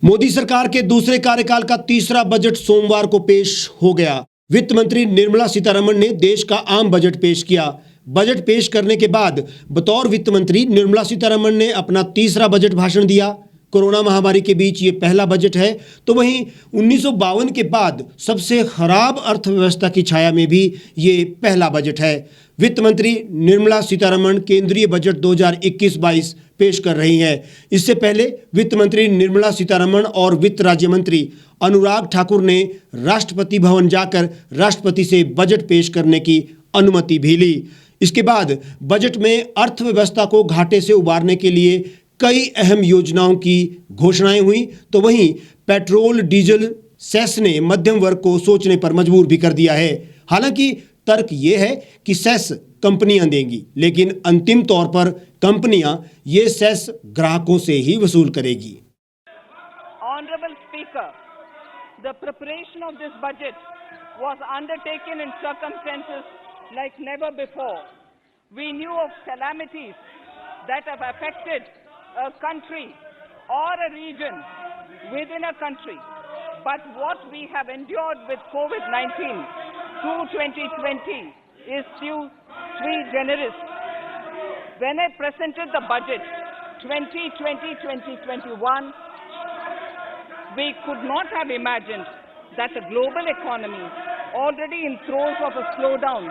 मोदी सरकार के दूसरे कार्यकाल का तीसरा बजट सोमवार को पेश हो गया। वित्त मंत्री निर्मला सीतारमण ने देश का आम बजट पेश किया। बजट पेश करने के बाद बतौर वित्त मंत्री निर्मला सीतारमण ने अपना तीसरा बजट भाषण दिया। कोरोना महामारी के बीच ये पहला बजट है, तो वहीं 1952 के बाद सबसे खराब अर्थव्यवस्था की छाया में भी ये पहला बजट है। वित्त मंत्री निर्मला सीतारमण केंद्रीय बजट 2021-22 पेश कर रही हैं। इससे पहले वित्त मंत्री निर्मला सीतारमण और वित्त राज्य मंत्री अनुराग ठाकुर ने राष्ट्रपति भवन जाकर राष्ट्रपति से बजट पेश करने की अनुमति भी ली। इसके बाद बजट में अर्थव्यवस्था को घाटे से उबारने के लिए कई अहम योजनाओं की घोषणाएं हुई, तो वहीं पेट्रोल डीजल सेस ने मध्यम वर्ग को सोचने पर मजबूर भी कर दिया है। हालांकि तर्क ये है कि सेस कंपनियां देंगी, लेकिन अंतिम तौर पर कंपनियां ये सेस ग्राहकों से ही वसूल करेगी। Honorable Speaker, the preparation of this budget was undertaken in circumstances like never before. We knew of calamities that have affected a country or a region within a country, but what we have endured with COVID-19 through 2020 is sui generis. When I presented the budget 2020-2021, we could not have imagined that a global economy already in throes of a slowdown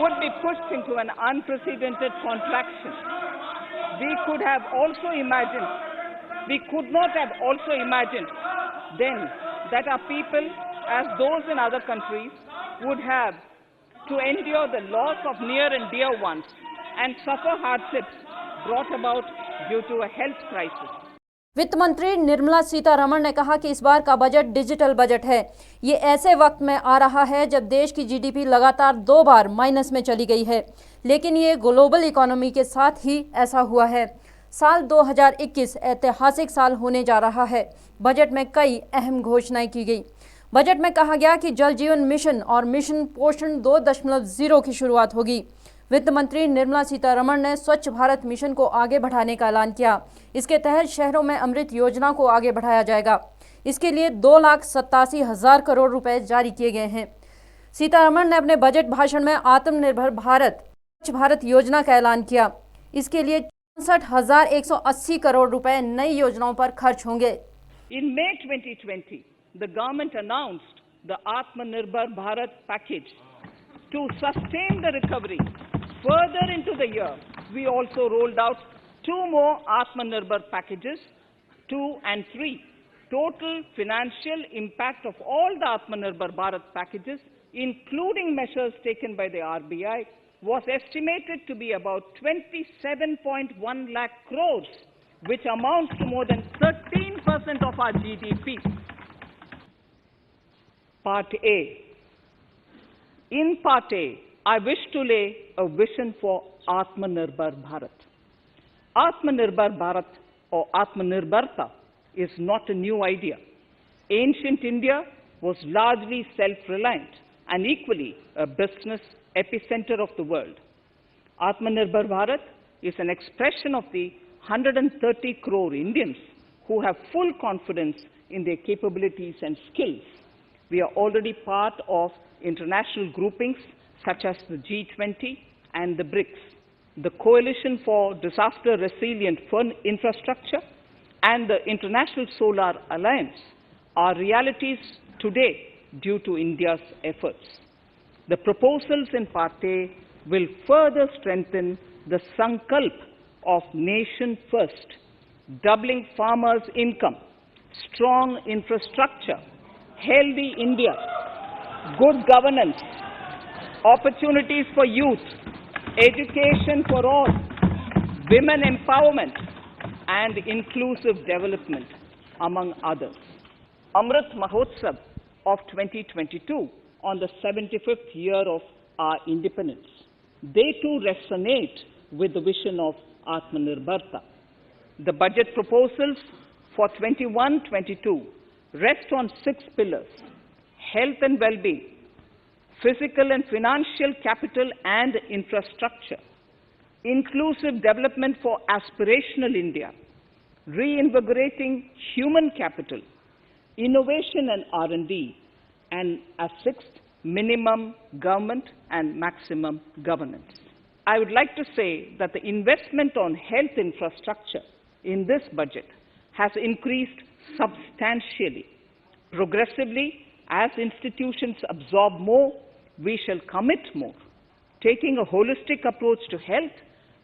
would be pushed into an unprecedented contraction. We could not have also imagined then that our people, as those in other countries, would have to endure the loss of near and dear ones and suffer hardships brought about due to a health crisis. वित्त मंत्री निर्मला सीतारमण ने कहा कि इस बार का budget digital budget है। ये ऐसे वक्त में आ रहा है जब देश की जीडीपी लगातार 2 बार माइनस में चली गई है, लेकिन ये ग्लोबल इकोनॉमी के साथ ही ऐसा हुआ है। साल 2021 ऐतिहासिक साल होने जा रहा है। बजट में कई अहम घोषणाएं की गई। बजट में कहा गया कि जल जीवन मिशन और मिशन पोषण 2.0 की शुरुआत होगी। वित्त मंत्री निर्मला सीतारमण ने स्वच्छ भारत मिशन को आगे बढ़ाने का ऐलान किया। इसके तहत शहरों में अमृत योजना को आगे बढ़ाया जाएगा। इसके लिए 2,87,000 करोड़ रुपए जारी किए गए हैं। सीतारमण ने अपने बजट भाषण में आत्मनिर्भर भारत स्वच्छ भारत योजना का ऐलान किया। इसके लिए 64,180 करोड़ रुपए नई योजनाओं पर खर्च होंगे। In May 2020, the government announced the Atmanirbhar Bharat package to sustain the recovery. Further into the year, we also rolled out 2 more Atmanirbhar packages, 2 and 3. Total financial impact of all the Atmanirbhar Bharat packages, including measures taken by the RBI, was estimated to be about 27.1 lakh crores, which amounts to more than 13% of our GDP. Part A. In Part A, I wish to lay a vision for Atmanirbhar Bharat. Atmanirbhar Bharat or Atmanirbharta is not a new idea. Ancient India was largely self-reliant and equally a business epicenter of the world. Atmanirbhar Bharat is an expression of the 130 crore Indians who have full confidence in their capabilities and skills. We are already part of international groupings such as the G20 and the BRICS, the Coalition for Disaster Resilient Infrastructure and the International Solar Alliance are realities today due to India's efforts. The proposals in Part A will further strengthen the sankalp of nation first, doubling farmers' income, strong infrastructure, healthy India, good governance, opportunities for youth, education for all, women empowerment, and inclusive development, among others. Amrit Mahotsav of 2022, on the 75th year of our independence, they too resonate with the vision of Atmanirbharta. The budget proposals for 21-22 rest on 6 pillars: health and well-being, physical and financial capital and infrastructure, inclusive development for aspirational India, reinvigorating human capital, innovation and R&D, and as sixth, minimum government and maximum governance. I would like to say that the investment on health infrastructure in this budget has increased substantially. Progressively, as institutions absorb more, we shall commit more. Taking a holistic approach to health,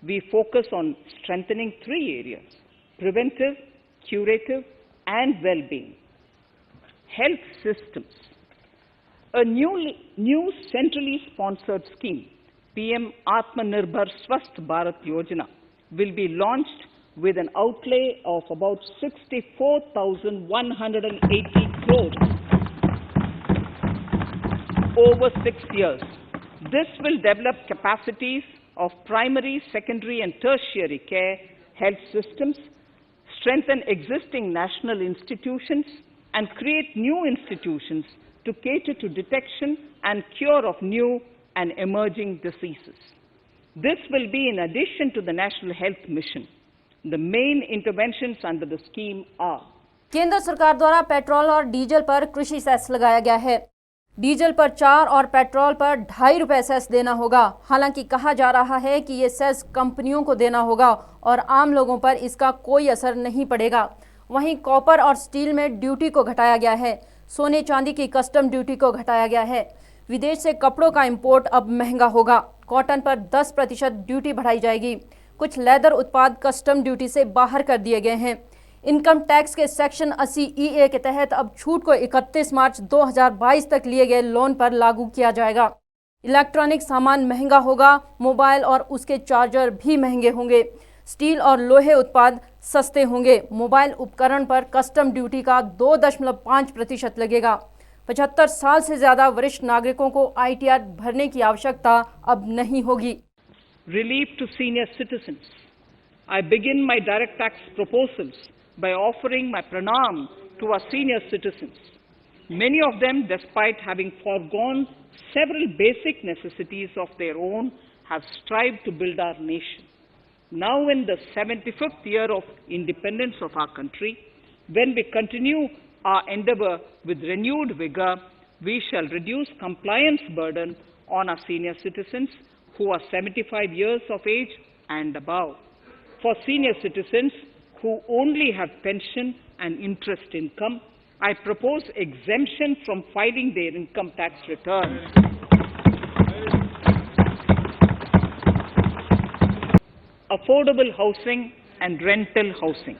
we focus on strengthening three areas: preventive, curative, and well-being. Health systems. A new centrally sponsored scheme, PM Atmanirbhar Swasth Bharat Yojana, will be launched with an outlay of about 64,180 crores over 6 years. This will develop capacities of primary, secondary, and tertiary care health systems, strengthen existing national institutions, and create new institutions to cater to detection and cure of new and emerging diseases. This will be in addition to the National Health Mission. The main interventions under the scheme are: केंद्र सरकार द्वारा petrol और diesel पर कृषि cess लगाया गया है। Diesel पर 4 और पेट्रोल पर 2.5 रुपए सेस देना होगा। हालांकि कहा जा रहा है कि ये सेस कंपनियों को देना होगा और आम लोगों पर इसका कोई असर नहीं पड़ेगा। वहीं कॉपर और स्टील में ड्यूटी को घटाया गया है। सोने चांदी की कस्टम ड्यूटी को घटाया गया है। विदेश से कपड़ों का इंपोर्ट अब महंगा होगा। कॉटन पर 10% ड्यूटी बढ़ाई जाएगी। कुछ लेदर उत्पाद कस्टम ड्यूटी से बाहर कर दिए गए हैं। इनकम टैक्स के सेक्शन 80 EA के तहत अब छूट को 31 मार्च 2022 तक लिए गए लोन पर लागू किया जाएगा। इलेक्ट्रॉनिक सामान महंगा होगा। मोबाइल और उसके चार्जर भी महंगे होंगे। स्टील और लोहे उत्पाद सस्ते होंगे। मोबाइल उपकरण पर कस्टम ड्यूटी का 2.5% लगेगा। 75 साल से ज़्यादा वरिष्ठ नागरिकों को ITR भरने की आवश्यकता अब नहीं होगी। Relief to senior citizens. I begin my direct tax proposals by offering my pranam to our senior citizens. Many of them, despite having foregone several basic necessities of their own, have strived to build our nation. Now in the 75th year of independence of our country, when we continue our endeavor with renewed vigor, we shall reduce compliance burden on our senior citizens who are 75 years of age and above. For senior citizens who only have pension and interest income, I propose exemption from filing their income tax returns. Affordable housing and rental housing.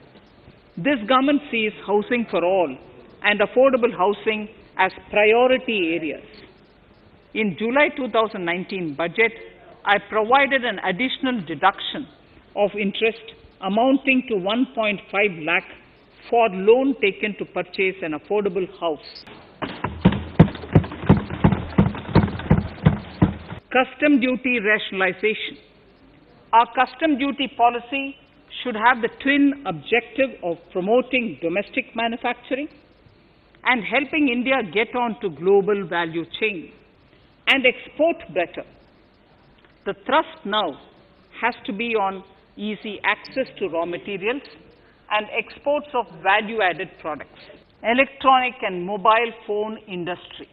This government sees housing for all and affordable housing as priority areas. In July 2019 budget, I provided an additional deduction of interest amounting to 1.5 lakh for loan taken to purchase an affordable house. Custom duty rationalization. Our custom duty policy should have the twin objective of promoting domestic manufacturing and helping India get on to global value chain and export better. The thrust now has to be on easy access to raw materials and exports of value-added products. Electronic and mobile phone industry.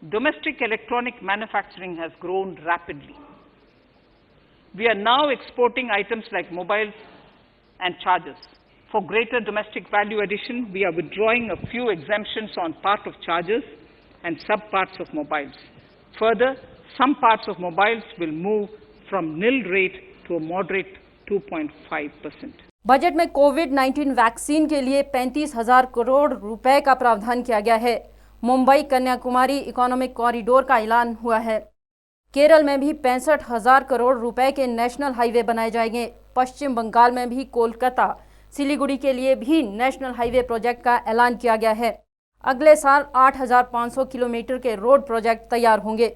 Domestic electronic manufacturing has grown rapidly. We are now exporting items like mobiles and chargers. For greater domestic value addition, we are withdrawing a few exemptions on part of chargers and sub-parts of mobiles. Further, some parts of mobiles will move from nil rate to a moderate 2.5%. Budget में कोविड-19 vaccine के लिए 35,000 करोड़ रुपए का प्रावधान किया गया है। Mumbai Kanyakumari economic corridor का ऐलान हुआ है। केरल में भी 65,000 करोड़ रुपए के नेशनल हाईवे बनाए जाएंगे। पश्चिम बंगाल में भी कोलकाता सिलीगुड़ी के लिए भी नेशनल हाईवे प्रोजेक्ट का ऐलान किया गया है। अगले साल 8,500 किलोमीटर के रोड प्रोजेक्ट तैयार होंगे।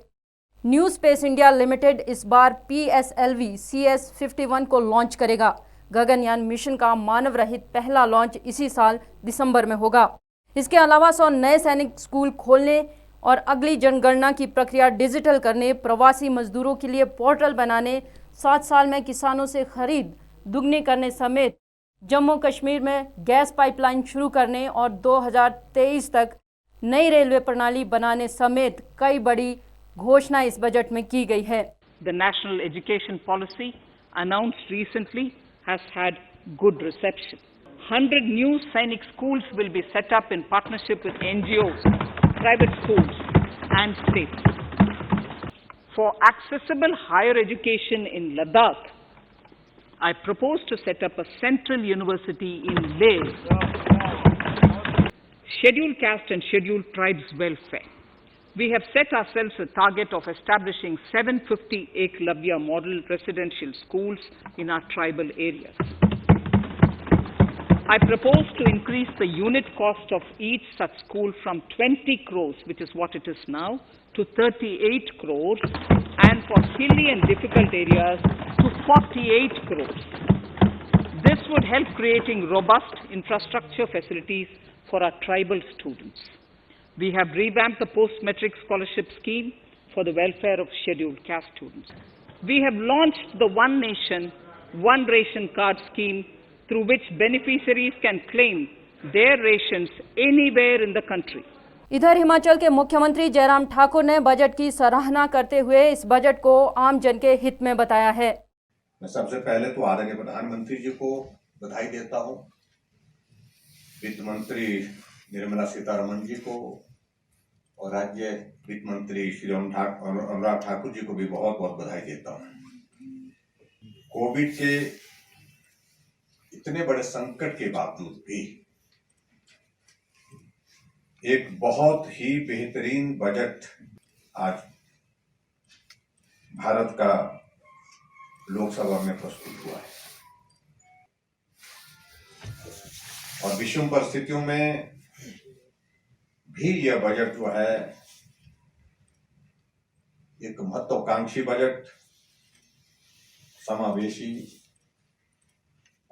न्यू स्पेस इंडिया लिमिटेड इस बार PSLV CS-51 को लॉन्च करेगा। गगनयान मिशन का मानव रहित पहला लॉन्च इसी साल दिसंबर में होगा। इसके अलावा 100 नए सैनिक स्कूल खोलने और अगली जनगणना की प्रक्रिया डिजिटल करने, प्रवासी मजदूरों के लिए पोर्टल बनाने, 7 साल में किसानों से खरीद दुगनी करने समेत जम्मू कश्मीर में गैस पाइपलाइन शुरू करने और 2023 तक नई रेलवे प्रणाली बनाने समेत कई बड़ी घोषणा इस बजट में की गई है। The national education policy announced recently has had good reception. 100 new Sainik schools will be set up in partnership with NGOs, private schools and states. For accessible higher education in Ladakh, I propose to set up a central university in Leh. Scheduled caste and scheduled tribes welfare. We have set ourselves a target of establishing 750 Eklavya model residential schools in our tribal areas. I propose to increase the unit cost of each such school from 20 crores, which is what it is now, to 38 crores, and for hilly and difficult areas to 48 crores. This would help creating robust infrastructure facilities for our tribal students. We have revamped the post-matric scholarship scheme for the welfare of scheduled caste students. We have launched the One Nation, One Ration Card scheme through which beneficiaries can claim their rations anywhere in the country. इधर हिमाचल के मुख्यमंत्री जयराम ठाकुर ने budget की सराहना करते हुए इस budget को आम जन के हित में बताया है। मैं सबसे पहले तो आदरणीय प्रधानमंत्री जी को बधाई देता हूं, वित्त मंत्री निर्मला सीतारमण जी को और राज्य वित्त मंत्री श्री अनुराग ठाकुर जी को भी बहुत बहुत बधाई देता हूं। कोविड के इतने बड़े संकट के बावजूद भी एक बहुत ही बेहतरीन बजट आज भारत का लोकसभा में प्रस्तुत हुआ है और विषम परिस्थितियों में भी यह बजट जो है एक महत्वाकांक्षी बजट, समावेशी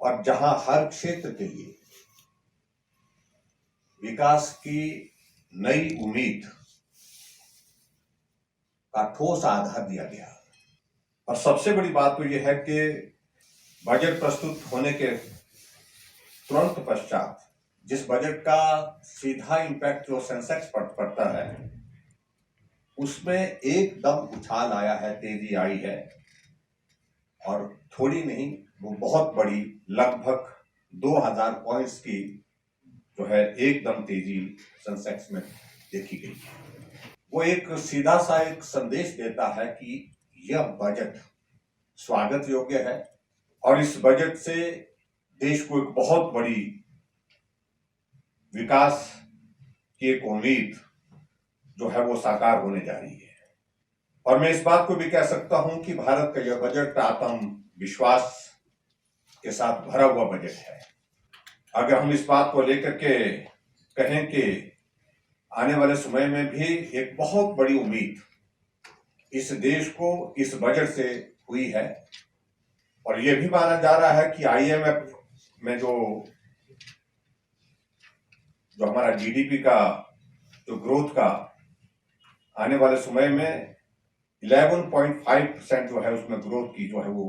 और जहां हर क्षेत्र के लिए विकास की नई उम्मीद का ठोस आधार दिया गया। और सबसे बड़ी बात तो यह है कि बजट प्रस्तुत होने के तुरंत पश्चात जिस बजट का सीधा इम्पैक्ट जो सेंसेक्स पर पड़ता है उसमें एकदम उछाल आया है, तेजी आई है और थोड़ी नहीं वो बहुत बड़ी लगभग 2000 पॉइंट्स की जो है एकदम तेजी सेंसेक्स में देखी गई है। वो एक सीधा सा एक संदेश देता है कि यह बजट स्वागत योग्य है और इस बजट से देश को एक बहुत बड़ी विकास की एक उम्मीद जो है वो साकार होने जा रही है। और मैं इस बात को भी कह सकता हूं कि भारत का यह बजट आत्म विश्वास के साथ भरा हुआ बजट है। अगर हम इस बात को लेकर के कहें कि आने वाले समय में भी एक बहुत बड़ी उम्मीद इस देश को इस बजट से हुई है और यह भी माना जा रहा है कि IMF में जो हमारा GDP का जो ग्रोथ का आने वाले समय में 11.5% जो है उसमें ग्रोथ की जो है वो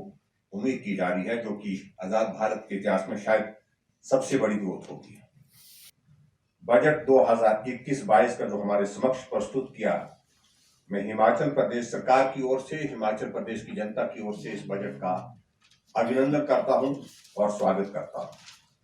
उम्मीद की जा रही है, जो कि आजाद भारत के इतिहास में शायद सबसे बड़ी ग्रोथ होगी। बजट 2021-22 का जो हमारे समक्ष प्रस्तुत किया, मैं हिमाचल प्रदेश सरकार की ओर से, हिमाचल प्रदेश की जनता की ओर से इस बजट का अभिनंदन करता हूं और स्वागत करता हूं।